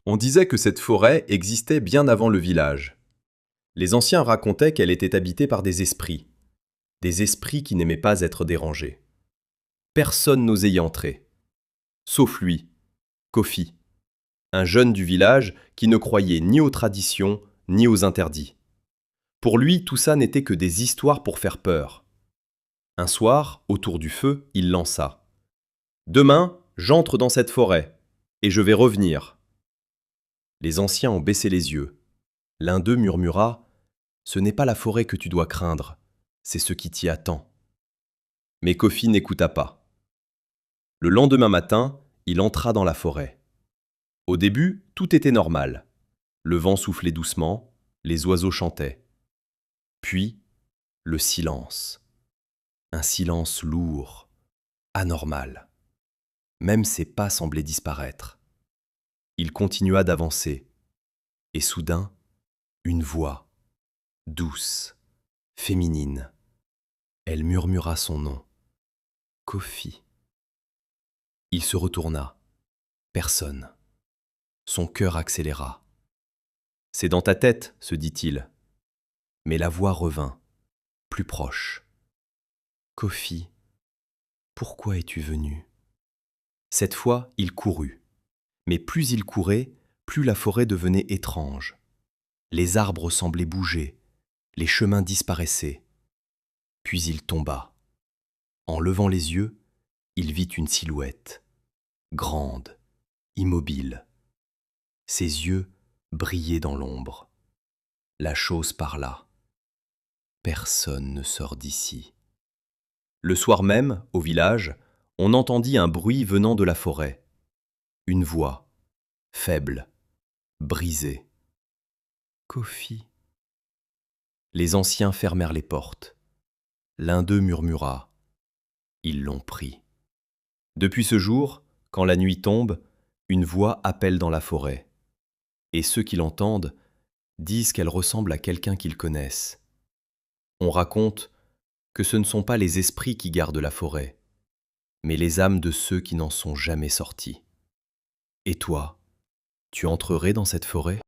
On disait que cette forêt existait bien avant le village. Les anciens racontaient qu'elle était habitée par des esprits qui n'aimaient pas être dérangés. Personne n'osait y entrer, sauf lui, Kofi, un jeune du village qui ne croyait ni aux traditions ni aux interdits. Pour lui, tout ça n'était que des histoires pour faire peur. Un soir, autour du feu, il lança « Demain, j'entre dans cette forêt, et je vais revenir. » Les anciens ont baissé les yeux. L'un d'eux murmura « Ce n'est pas la forêt que tu dois craindre, c'est ce qui t'y attend. » Mais Kofi n'écouta pas. Le lendemain matin, il entra dans la forêt. Au début, tout était normal. Le vent soufflait doucement, les oiseaux chantaient. Puis, le silence. Un silence lourd, anormal. Même ses pas semblaient disparaître. Il continua d'avancer. Et soudain, une voix, douce, féminine. Elle murmura son nom. Kofi. Il se retourna. Personne. Son cœur accéléra. « C'est dans ta tête, se dit-il. » Mais la voix revint, plus proche. « Kofi, pourquoi es-tu venu ?» Cette fois, il courut. Mais plus il courait, plus la forêt devenait étrange. Les arbres semblaient bouger, les chemins disparaissaient. Puis il tomba. En levant les yeux, il vit une silhouette, grande, immobile. Ses yeux brillaient dans l'ombre. La chose parla. Personne ne sort d'ici. Le soir même, au village, on entendit un bruit venant de la forêt. Une voix, faible, brisée. Kofi. Les anciens fermèrent les portes. L'un d'eux murmura. Ils l'ont pris. Depuis ce jour, quand la nuit tombe, une voix appelle dans la forêt. Et ceux qui l'entendent disent qu'elle ressemble à quelqu'un qu'ils connaissent. On raconte que ce ne sont pas les esprits qui gardent la forêt, mais les âmes de ceux qui n'en sont jamais sortis. Et toi, tu entrerais dans cette forêt ?